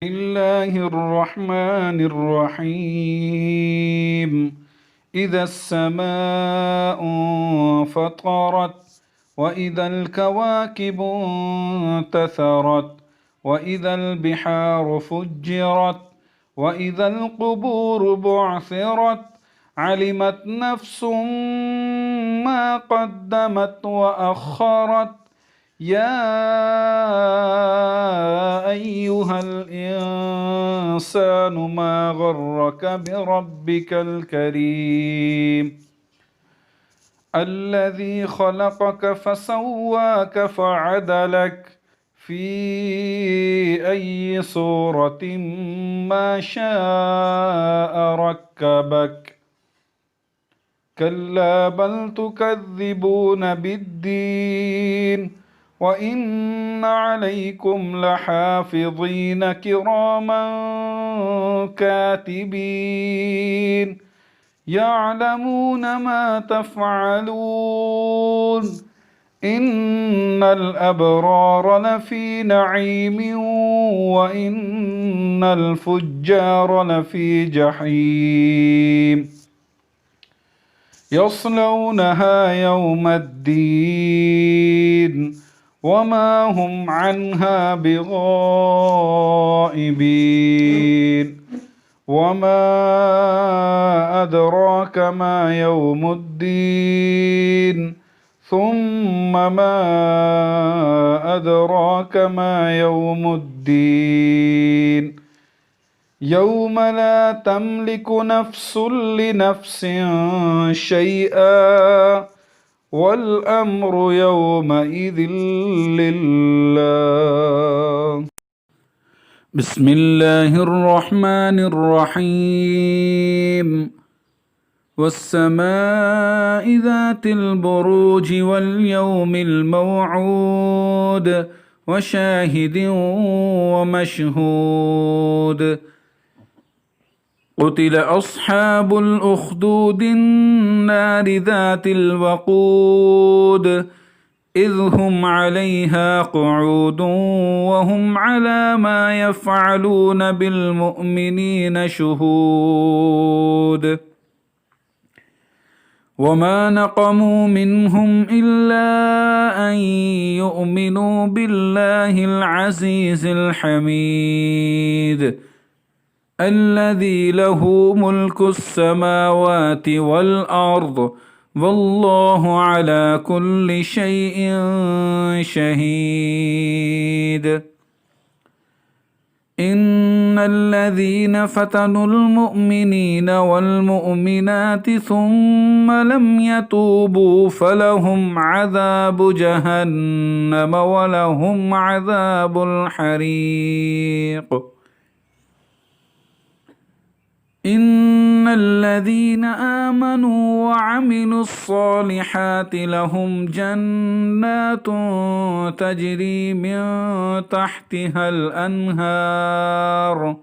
بسم الله الرحمن الرحيم. إذا السماء انفطرت وإذا الكواكب انتثرت وإذا البحار فجرت وإذا القبور بعثرت علمت نفس ما قدمت وأخرت. يا أيها الإنسان ما غرك بربك الكريم الذي خلقك فسواك فعدلك في أي صورة ما شاء ركبك. كلا بل تكذبون بالدين وإن عليكم لحافظين كراما كاتبين يعلمون ما تفعلون. إن الأبرار لفي نعيم وإن الفجار لفي جحيم يصلونها يوم الدين وما هم عنها بغائبين. وما أدراك ما يوم الدين ثم ما أدراك ما يوم الدين يوم لا تملك نفس لنفس شيئا والأمر يومئذ لله. بسم الله الرحمن الرحيم. والسماء ذات البروج واليوم الموعود وشاهد ومشهود. قتل أصحاب الأخدود النار ذات الوقود إذ هم عليها قعود وهم على ما يفعلون بالمؤمنين شهود. وما نقموا منهم إلا أن يؤمنوا بالله العزيز الحميد الذي له ملك السماوات والأرض والله على كل شيء شهيد. إن الذين فتنوا المؤمنين والمؤمنات ثم لم يتوبوا فلهم عذاب جهنم ولهم عذاب الحريق. إن الذين آمنوا وعملوا الصالحات لهم جنات تجري من تحتها الأنهار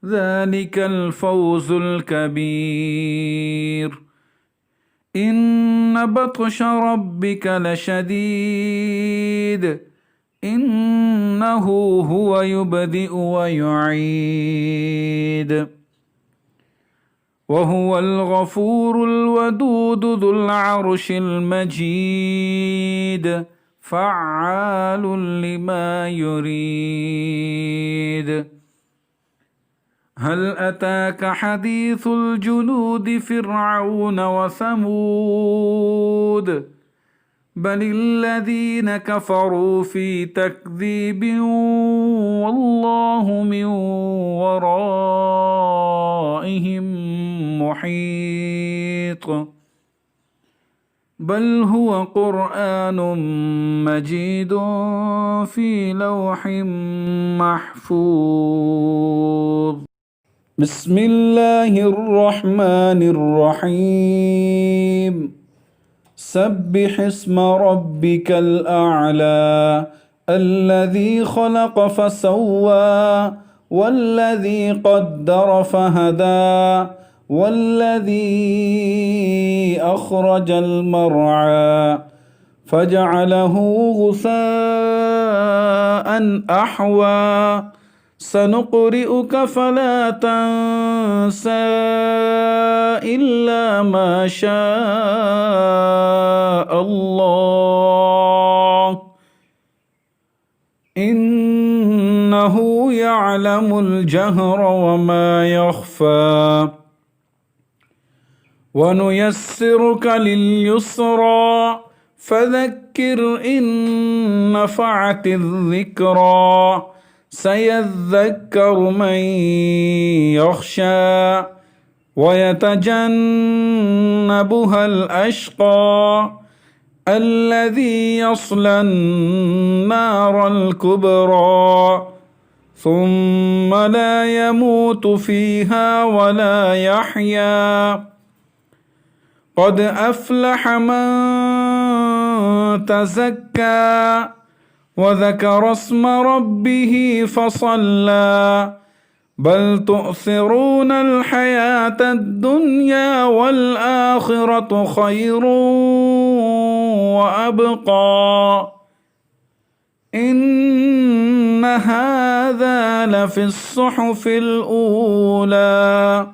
ذلك الفوز الكبير. إن بطش ربك لشديد إنه هو يبدئ ويعيد وهو الغفور الودود ذو العرش المجيد فعال لما يريد. هل أتاك حديث الجنود فرعون وثمود بل الذين كفروا في تكذيب والله من ورائهم محيط. بل هو قرآن مجيد في لوح محفوظ. بسم الله الرحمن الرحيم. سبح اسم ربك الأعلى الذي خلق فسوى والذي قدر فهدى والذي أخرج المرعى فجعله غثاء أحوى سنقرئك فلا تنسى إلا ما شاء الله إنه يعلم الجهر وما يخفى ونيسرك لليسرى فذكر إن نفعت الذكرى سيذكر من يخشى ويتجنبها الأشقى الذي يصلى النار الكبرى ثم لا يموت فيها ولا يحيا قد أفلح من تزكى وذكر اسم ربه فصلى بل تؤثرون الحياة الدنيا والآخرة خير وأبقى إن هذا لفي الصحف الأولى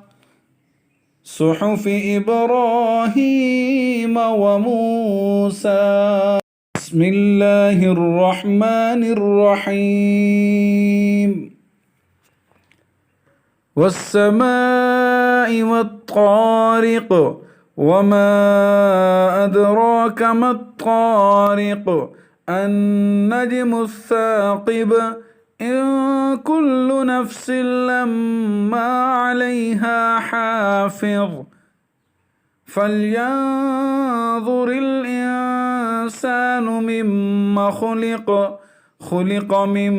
صحف إبراهيم وموسى بسم الله الرحمن الرحيم والسماء والطارق وما أدراك ما الطارق النجم الثاقب إن كل نفس لما عليها حافظ فلينظر الإنسان مما خلق من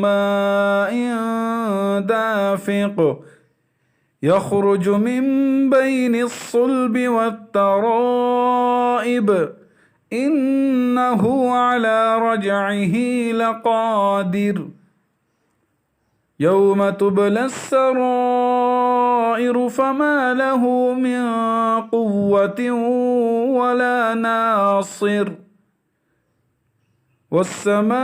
ماء دافق يخرج من بين الصلب والترائب إنه على رجعه لقادر يوم تبلى السرائر فما له من قوة ولا ناصر والسماء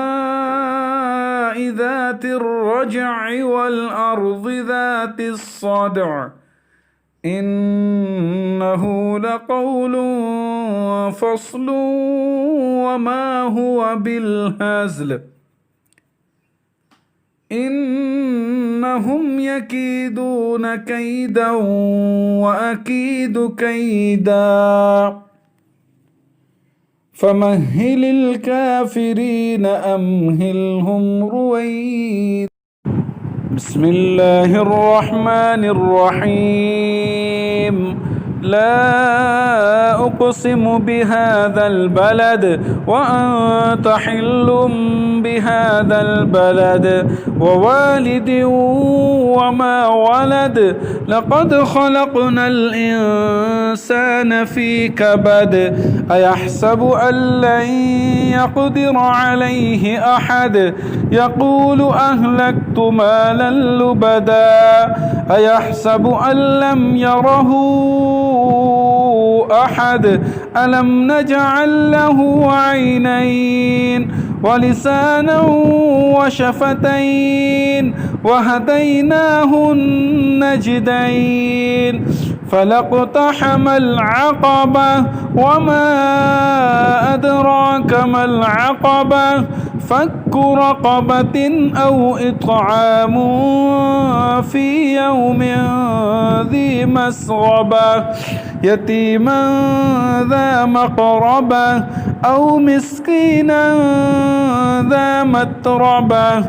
ذات الرجع والأرض ذات الصدع إنه لقول فصل وما هو بالهزل إنهم يكيدون كيدا وأكيد كيدا فمهل الكافرين أمهلهم رويدا بسم الله الرحمن الرحيم لا أقسم بهذا البلد وأنت حل بهذا البلد ووالد وما ولد لقد خلقنا الإنسان في كبد أيحسب أن لن يقدر عليه أحد يقول أهلكت مالا لبدا أيحسب أن لم يره أحد ألم نجعل له عينين ولسانا وشفتين وهديناه النجدين فلاقتحم العقبة وما أدراك ما العقبة فك رقبة أو إطعام في يوم ذي مسغبة يتيما ذا مقربة أو مسكينا ذا متربة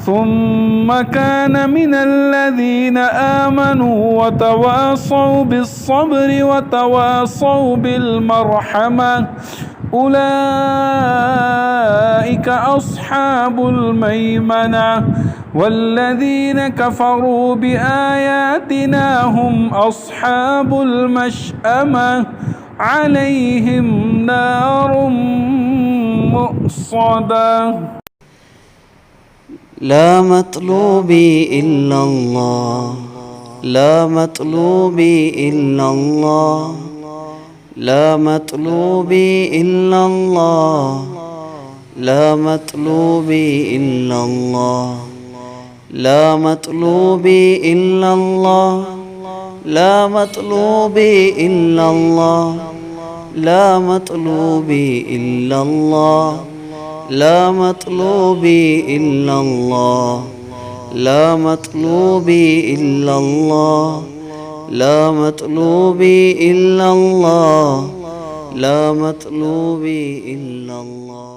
ثم كان من الذين آمنوا وتواصوا بالصبر وتواصوا بالمرحمة أولئك أصحاب الميمنة والذين كفروا بآياتنا هم أصحاب المشأمة عليهم نار مؤصدة لا مطلوبي إلا الله لا مطلوبي إلا الله لا مطلوبي إلا الله لا مطلوبي إلا الله لا مطلوبي إلا الله لا مطلوبي إلا الله لا مطلوبي إلا الله لا مطلوبي إلا الله لا مطلوبي إلا الله لا مطلوبي إلا الله لا مطلوبي إلا الله